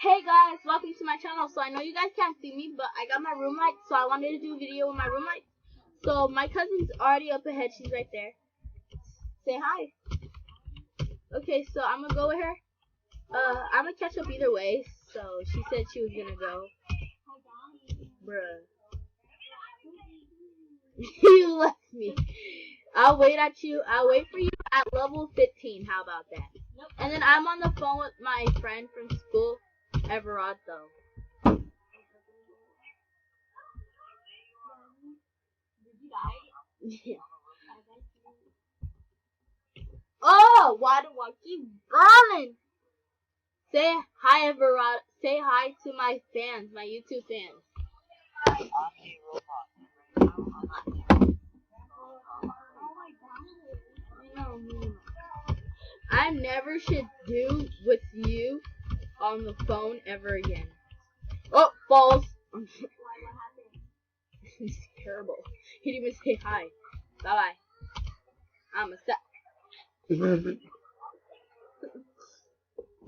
Hey guys, welcome to my channel. So I know you guys can't see me, but I got my room light, so I wanted to do a video with my room light. So my cousin's already up ahead. She's right there. Say hi. Okay, so I'm gonna go with her. I'm gonna catch up either way. So she said she was gonna go. Bruh. You left me. I'll wait at you. I'll wait for you at level 15. How about that? Nope. And then I'm on the phone with my friend from school, Everard, though. Did you die? Yeah. Oh, why do I keep running? Say hi, Everard. Say hi to my fans, my YouTube fans. I never should do with you on the phone ever again. Oh, falls. It's terrible. He didn't even say hi. Bye bye. I'm a sap.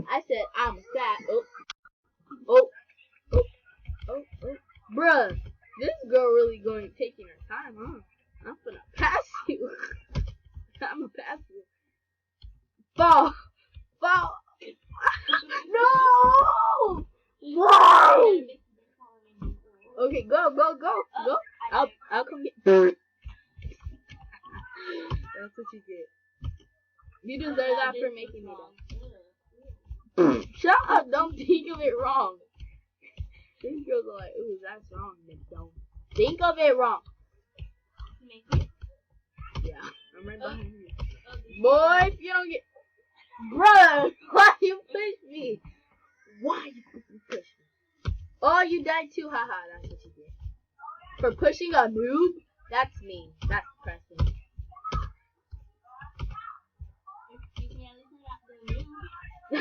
I said I'm a sap. Oh. Oh. Oh. Oh. Oh. Bruh. This girl really taking her time, huh? I'm gonna pass you. I'm gonna pass you. Fall. Fall. No! Why? Okay, go. I'll come get. That's what you get. You deserve that for making me dumb. Shut up! Don't think of it wrong. These girls are like, ooh, that's wrong. Then don't think of it wrong. Yeah, I'm right behind you. Boy, if you don't get. Bruh, why you push me? Why you push me? Oh, you died too, haha, that's what you did. For pushing a noob? That's mean. That's depressing.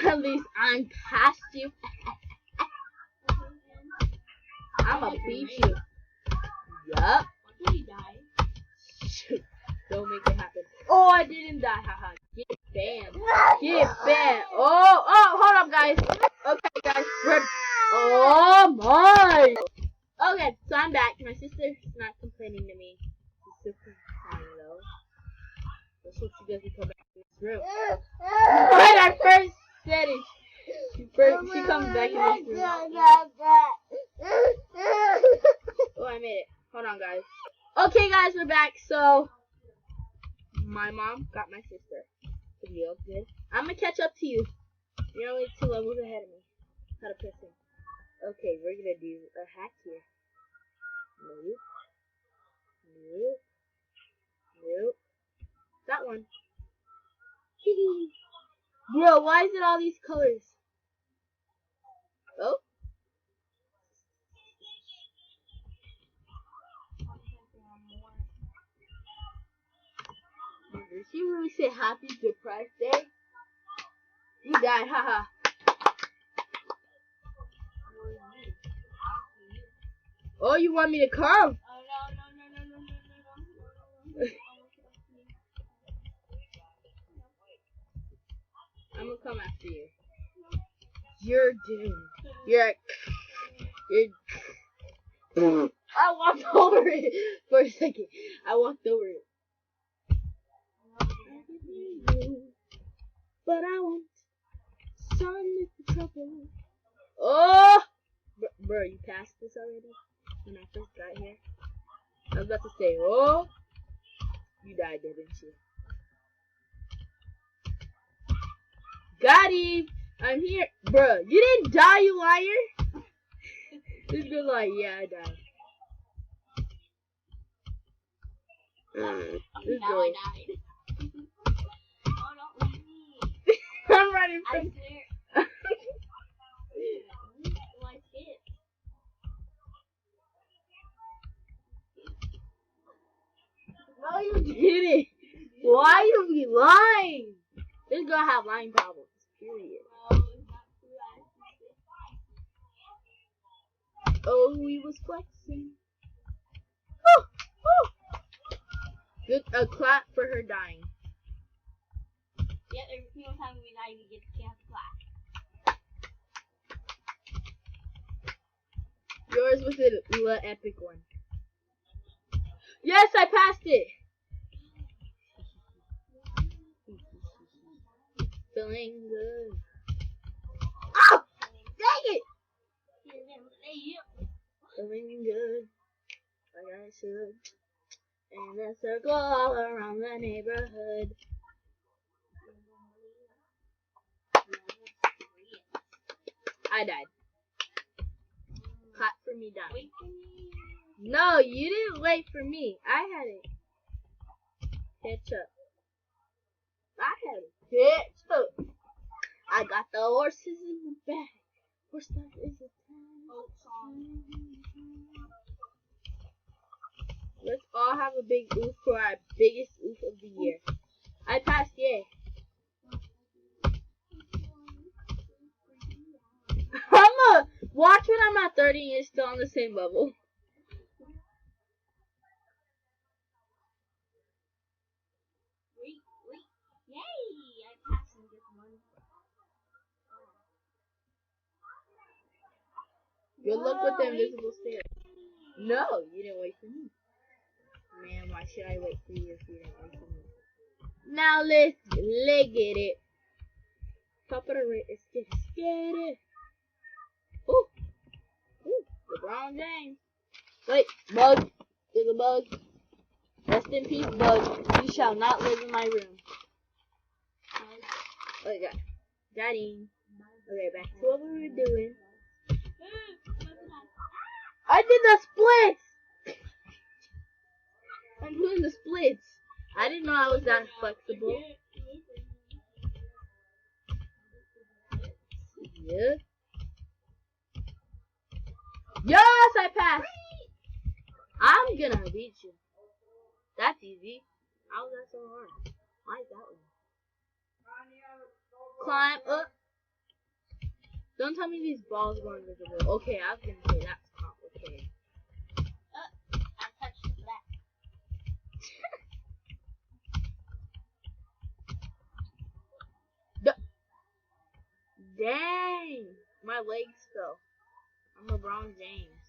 At least I'm past you. I'ma beat you. Yup. Shoot. Don't make it happen. Oh, I didn't die, haha. Get banned. Get banned. Oh, hold up, guys. Okay, guys. Oh my. Okay, so I'm back. My sister's not complaining to me. She's still crying though. Let's hope she doesn't come back to this room. When I first said it, she comes back in this room. Oh, I made it. Hold on, guys. Okay, guys, we're back. So my mom got my sister. The deal good. I'm gonna catch up to you. You're only 2 levels ahead of me. How to press him. Okay, we're gonna do a hack here. Nope. Nope. Nope. That one. Bro, why is it all these colors? Oh. Did she really say happy depressed day? You died, haha. Oh, you want me to come? Oh, no. I'm gonna come after you. You're doomed. You're. I walked over it for a second. I walked over it. But I won't. Son is the trouble. Oh! Bro, you passed this already? When I first got here? I was about to say, oh! You died, didn't you? Got him! I'm here. Bro, you didn't die, you liar! This girl's like, yeah, I died. This girl. I died. Oh, don't leave me. I'm running from. I swear. No, you didn't. Why you be lying? This girl have lying problems. Period. Oh, he was flexing. Oh. Good, a clap for her dying. Yeah, every single time we die, we get to clap. yours was the epic one. Yes, I passed it. Feeling good. Oh! Dang it! Feeling good. Like I should. In a circle all around the neighborhood. I died. Clap for me, down. Wait for me. No, you didn't wait for me. I had it. Ketchup. I had it. Ketchup. I got the horses in the back. Horse stuff is a time. Let's all have a big oof for our biggest oof of the year. I passed, yay. Watch when I'm at 30 and you're still on the same level. Wait. Yay! I passed and get one. Good luck with the invisible stairs. No, you didn't wait for me. Man, why should I wait for you if you didn't wait for me? Now let's get it. Top of the rate, let's get it. Ooh, LeBron James. Wait, bug. There's a bug. Rest in peace, bug. You shall not live in my room. Okay, got him. Okay, back to what we were doing. I did the splits! I'm doing the splits. I didn't know I was that flexible. Yeah. Yes, I passed! I'm gonna beat you. That's easy. How is that so hard? Why is that one? Climb up. Don't tell me these balls go invisible. Okay, I was gonna say that's complicated. I touched the back. Dang! My legs fell. I'm LeBron James.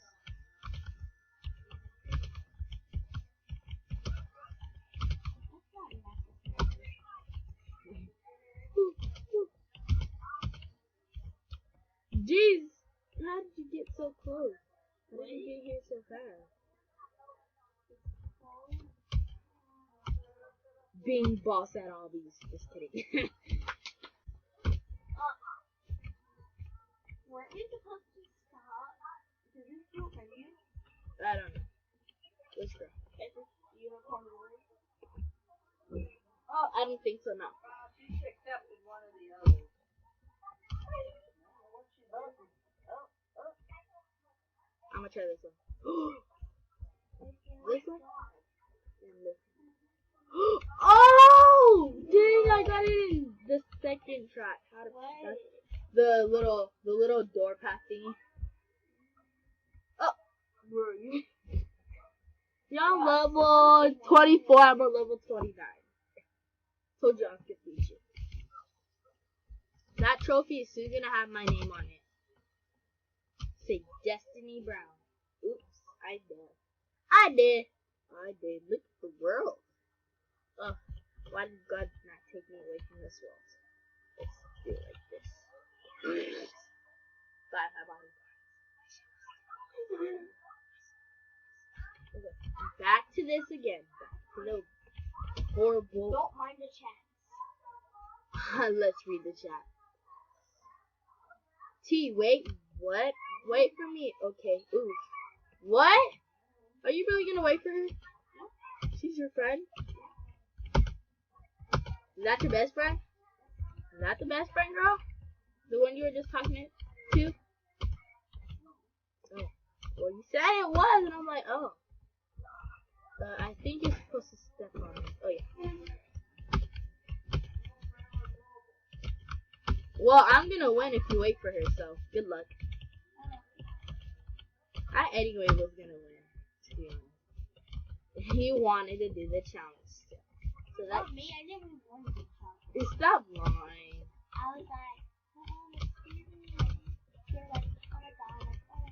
Jeez! How did you get so close? How did you get here so fast? Being boss at all these. Just kidding. Weren't we supposed to stop? Does this feel for you? I don't know. Let's go. Is this unicorn word? Oh, I don't think so, no. She accepted one of the others. I'm gonna try this one. This one? And this one. Oh! Dang, I got it in the second try. How to that's the little door path thingy. Oh, where are you? Y'all level 24, I'm on level 29. Told you I was gonna beat you. That trophy is soon gonna have my name on it. Say Destiny Brown. Oops, I did. Look at the world. Ugh, why did God not take me away from this world? Let's do it like this. Bye, bye. Okay, back to this again. Back to the horrible. Don't mind the chat. Let's read the chat. T, wait, what? Wait for me. Okay, ooh. What? Are you really gonna wait for her? She's your friend? Is that your best friend? Is that the best friend, girl? The one you were just talking to? Oh. Well, you said it was, and I'm like, oh. I think you're supposed to step on it. Oh, yeah. Well, I'm gonna win if you wait for her, so good luck. I anyway was gonna win, to be honest. He wanted to do the challenge still. So that Not me, I never wanted to talk. Stop lying. I was like, oh, you're like, oh my god, like, oh.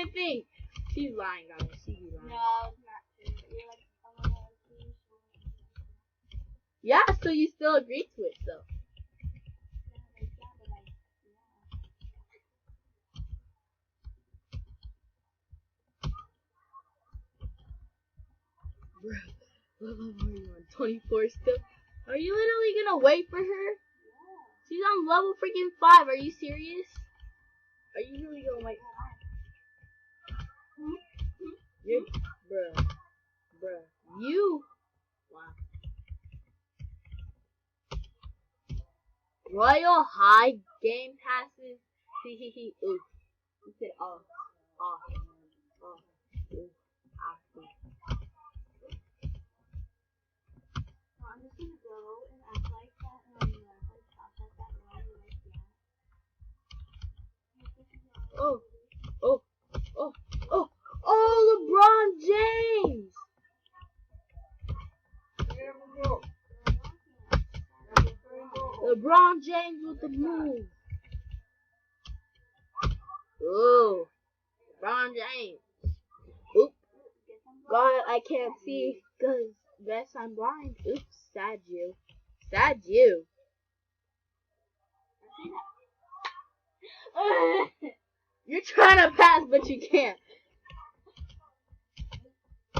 even think. She's lying, guys. She's lying. No, it's not true. You're like someone else. Yeah, so you still agree to it, so. Bro, what level are you on? 24 still? Are you literally gonna wait for her? She's on level freaking 5. Are you serious? Are you really gonna wait? You're, bruh. You. Wow. Royal High game passes. Hehehe. Ooh. You said off. Ooh. I'm just gonna go and act like that and like stop at that line and like Oh, LeBron James! LeBron James with the move. Oh, LeBron James. Oop. God, I can't see because guess I'm blind. Oops, sad you. Sad you. You're trying to pass, but you can't.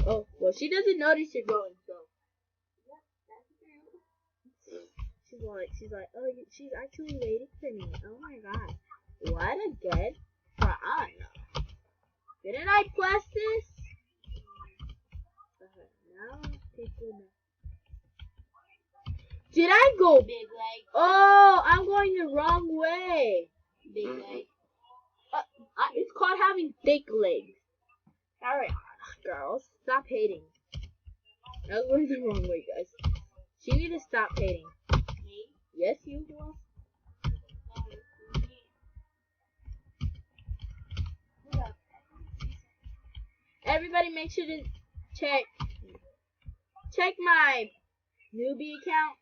Oh, well, she doesn't notice you're going, so. She's like, oh, she's actually waiting for me. Oh my god. What a good fun. Didn't I plus this? Now, people know. Did I go? big leg. Oh, I'm going the wrong way. Big leg. It's called having thick legs. Alright, girls, stop hating. I was going the wrong way, guys. She need to stop hating. Me? Yes, you will. Everybody make sure to check my newbie account.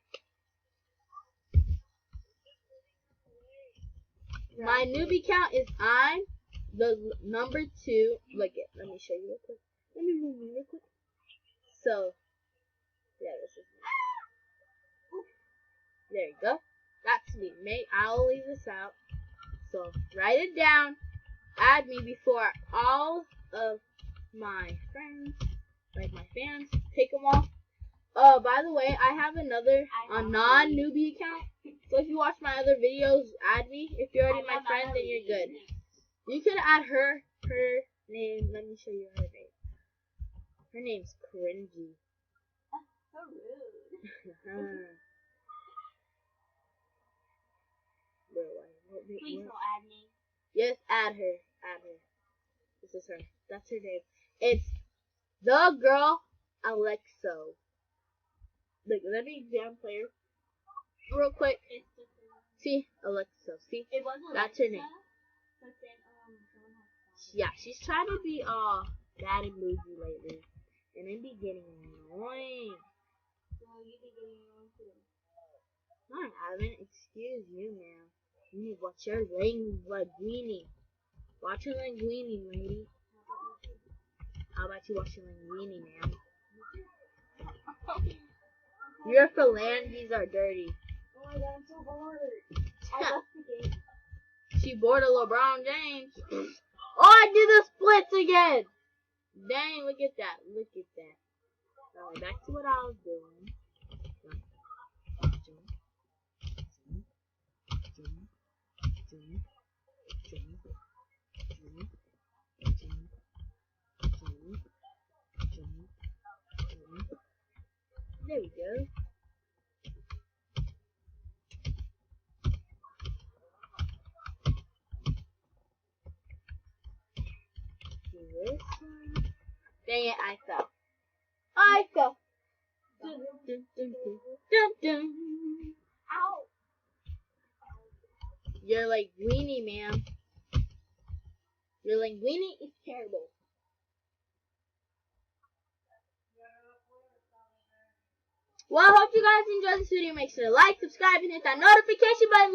My newbie account is I'm the number 2. Look it. Let me show you real quick. Let me move real quick. So, yeah, this is me. There you go. That's me. I'll leave this out. So, write it down. Add me before all of my friends, like my fans, take them off. By the way, I have another non-newbie account. So if you watch my other videos, add me. If you're already my friend, then you're good. You can add her name. Let me show you her name. Her name's Cringy. So rude. Please don't add me. Yes, add her. This is her. That's her name. It's the girl Alexo. Look, let me play her real quick. See, Alexo. See, It wasn't that's her name. But then, Yeah, she's trying to be bad and bougie lately, and it be getting annoying. well, you be getting on too. No, I haven't. Excuse you, ma'am. You need to watch your linguini. Watch your linguini, lady. How about you watch your linguini, ma'am? Your phalanges are dirty. Oh my god, I'm so bored. I left the game. She bored of LeBron James. Oh, I did the splits again. Dang, look at that. Alright, back to what I was doing. There we go. This one. Dang it, I fell. Dun, dun, dun, dun, dun. Ow! Your linguini, ma'am. Your linguini is terrible. Well, I hope you guys enjoyed this video. Make sure to like, subscribe, and hit that notification button.